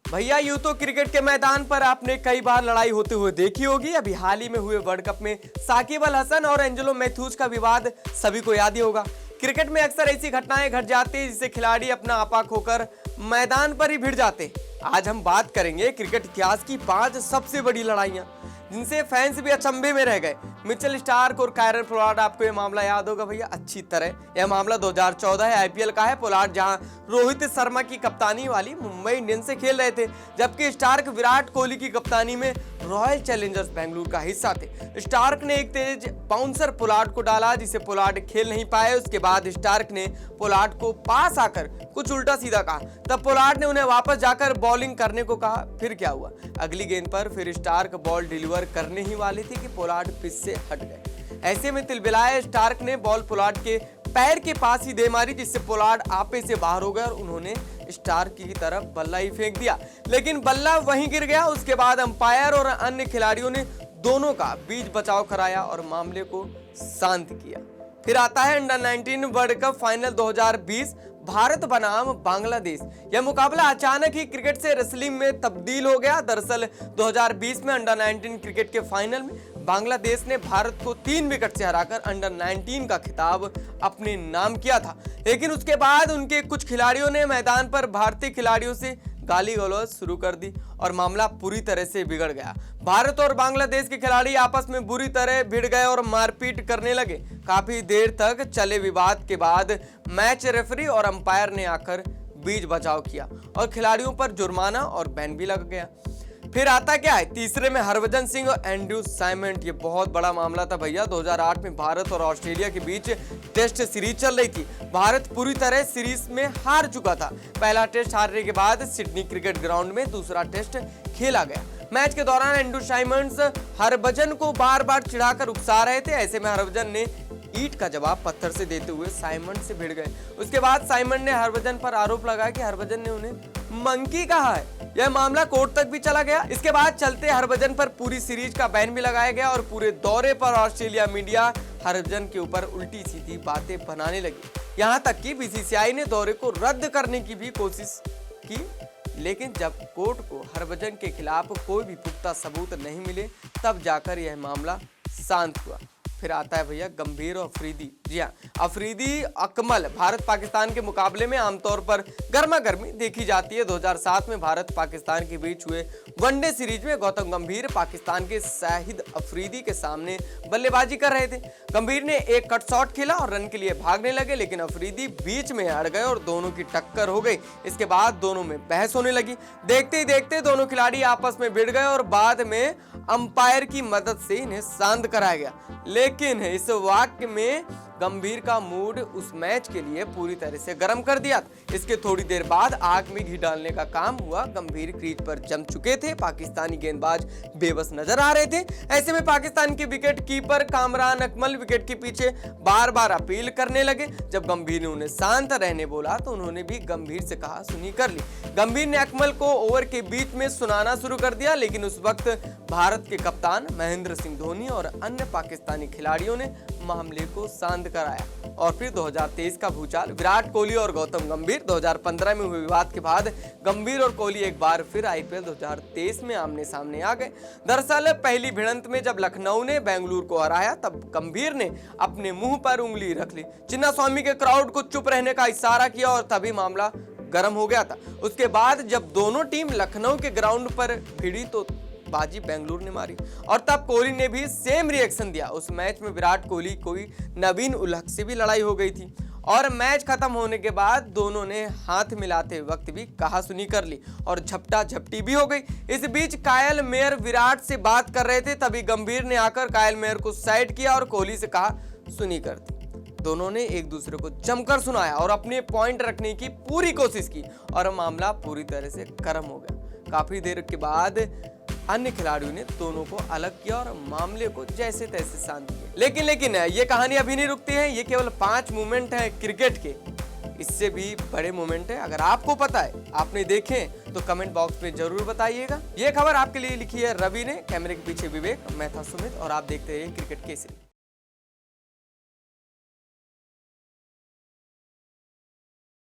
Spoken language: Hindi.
भैया यूं तो क्रिकेट के मैदान पर आपने कई बार लड़ाई होते हुए देखी होगी। अभी हाल ही में हुए वर्ल्ड कप में साकिब अल हसन और एंजेलो मैथ्यूज का विवाद सभी को याद ही होगा। क्रिकेट में अक्सर ऐसी घटनाएं घट जाती है जिससे खिलाड़ी अपना आपा खोकर मैदान पर ही भिड़ जाते। आज हम बात करेंगे क्रिकेट इतिहास की 5 सबसे बड़ी लड़ाइयां जिनसे फैंस भी अचंभे में रह गए। मिचेल स्टार्क और कायरन पोलार्ड, आपको ये मामला याद होगा भैया अच्छी तरह। यह मामला 2014 आईपीएल का है। पोलार्ड जहां रोहित शर्मा की कप्तानी वाली मुंबई इंडियंस से खेल रहे थे, जबकि स्टार्क विराट कोहली की कप्तानी में रॉयल चैलेंजर्स बेंगलुरु का हिस्सा थे। स्टार्क ने एक तेज बाउंसर पोलार्ड को डाला जिसे पोलार्ड खेल नहीं पाए। उसके बाद स्टार्क ने पोलार्ड को पास आकर कुछ उल्टा सीधा कहा, तब पोलार्ड ने उन्हें वापस जाकर बॉलिंग करने को कहा। फिर क्या हुआ, अगली गेंद पर फिर स्टार्क बॉल डिलीवर करने ही वाले थे कि पोलार्ड पिच से हट गए। ऐसे में तिलबिलाए स्टार्क ने बॉल पोलार्ड के पैर के पास ही दे मारी, जिससे पोलार्ड आपे से बाहर हो गया और उन्होंने स्टार्क की तरफ बल्ला ही फेंक दिया, लेकिन बल्ला वहीं गिर गया। उसके बाद अंपायर और अन्य खिलाड़ियों ने दोनों का बीच बचाव कराया और मामले को शांत किया। फिर आता है under 19 world cup final 2020, Bharat बनाम बांग्लादेश। यह मुकाबला अचानक ही क्रिकेट से रेसलिंग में तब्दील हो गया। दरअसल 2020 में अंडर 19 क्रिकेट के फाइनल में बांग्लादेश ने भारत को 3 विकेट से हराकर अंडर 19 का खिताब अपने नाम किया था, लेकिन उसके बाद उनके कुछ खिलाड़ियों ने मैदान पर भारतीय खिलाड़ियों से गाली गलौज शुरू कर दी और मामला पूरी तरह से बिगड़ गया। भारत और बांग्लादेश के खिलाड़ी आपस में बुरी तरह भिड़ गए और मारपीट करने लगे। काफी देर तक चले विवाद के बाद मैच रेफरी और अंपायर ने आकर बीच बचाव किया और खिलाड़ियों पर जुर्माना और बैन भी लग गया। फिर आता क्या है तीसरे में हरभजन सिंह और एंड्रू साइमंड। ये बहुत बड़ा मामला था भैया। 2008 में भारत और ऑस्ट्रेलिया के बीच टेस्ट सीरीज चल रही थी। भारत पूरी तरह सीरीज में हार चुका था। पहला टेस्ट हारने के बाद सिडनी क्रिकेट ग्राउंड में दूसरा टेस्ट खेला गया। मैच के दौरान एंड्रू साइमंड्स हरभजन को बार बार चिढ़ाकर उकसा रहे थे। ऐसे में हरभजन ने ईंट का जवाब पत्थर से देते हुए साइमंड से भिड़ गए। उसके बाद साइमंड ने हरभजन पर आरोप लगाया कि हरभजन ने उन्हें मंकी कहा है। यह मामला कोर्ट तक भी चला गया। इसके बाद चलते हरभजन पर पूरी सीरीज का बैन भी लगाया गया और पूरे दौरे पर ऑस्ट्रेलिया मीडिया हरभजन के ऊपर उल्टी सीधी बातें बनाने लगी। यहाँ तक कि बीसीसीआई ने दौरे को रद्द करने की भी कोशिश की, लेकिन जब कोर्ट को हरभजन के खिलाफ कोई भी पुख्ता सबूत नहीं मिले तब जाकर यह मामला शांत हुआ। फिर आता है भैया गंभीर और अफरीदी। जी हाँ, अफरीदी अकमल भारत पाकिस्तान के मुकाबले में आमतौर पर गर्मा गर्मी देखी जाती है। 2007 में भारत पाकिस्तान के बीच हुए वनडे सीरीज में गौतम गंभीर पाकिस्तान के शाहिद अफरीदी के सामने बल्लेबाजी कर रहे थे। गंभीर ने एक कट शॉट खेला और रन के लिए भागने लगे, लेकिन अफरीदी बीच में अड़ गए और दोनों की टक्कर हो गई। इसके बाद दोनों में बहस होने लगी। देखते ही देखते दोनों खिलाड़ी आपस में भिड़ गए और बाद में अंपायर की मदद से इन्हें शांत कराया गया। लेकिन इस वाक्य में गंभीर का मूड उस मैच के लिए पूरी तरह से गर्म कर दिया। इसके थोड़ी देर बाद आग में घी डालने का काम हुआ। गंभीर क्रीज पर जम चुके थे। पाकिस्तानी गेंदबाज बेबस नजर आ रहे थे। ऐसे में पाकिस्तान के wicket keeper Kamran Akmal wicket के पीछे बार बार अपील करने लगे। जब गंभीर ने उन्हें शांत रहने बोला तो उन्होंने भी गंभीर से कहा सुनी कर ली। गंभीर ने अकमल को ओवर के बीच में सुनाना शुरू कर दिया, लेकिन उस वक्त भारत के कप्तान महेंद्र सिंह धोनी और अन्य पाकिस्तानी खिलाड़ियों ने मामले को शांत कराया। और फिर 2023 का भूचाल, विराट कोहली और गौतम गंभीर। 2015 में हुए विवाद के बाद गंभीर और कोहली एक बार फिर आईपीएल 2023 में आमने सामने आ गए। दरअसल पहली भिड़ंत में जब लखनऊ ने बेंगलुरु को हराया तब गंभीर ने अपने मुंह पर उंगली रख ली, चिन्नास्वामी के क्राउड को चुप रहने का इशारा किया और तभी मामला गर्म हो गया था। उसके बाद जब दोनों टीम लखनऊ के ग्राउंड पर भिड़ी तो बाजी बेंगलुरु ने मारी और तब कोहली ने भी सेम रिएक्शन दिया। उस मैच में विराट कोहली कोई नवीन उल हक से भी लड़ाई हो गई थी और मैच खत्म होने के बाद दोनों ने हाथ मिलाते वक्त भी कहा सुनी कर ली और झपटा झपटी भी हो गई। इस बीच कायल मेयर विराट से बात कर रहे थे, तभी गंभीर ने आकर कायल मेयर को साइड किया और कोहली से कहा सुनी कर दी। दोनों ने एक दूसरे को जमकर सुनाया और अपने पॉइंट रखने की पूरी कोशिश की और मामला पूरी तरह से गर्म हो गया। काफी देर के बाद अन्य खिलाड़ियों ने दोनों को अलग किया और मामले को जैसे तैसे शांत किया। लेकिन ये कहानी अभी नहीं रुकती है। ये केवल 5 मोमेंट हैं क्रिकेट के, इससे भी बड़े मोमेंट है। अगर आपको पता है, आपने देखे तो कमेंट बॉक्स में जरूर बताइएगा। ये खबर आपके लिए लिखी है रवि ने, कैमरे के पीछे विवेक, मैं था सुमित और आप देखते रहिए क्रिकेट केसरी।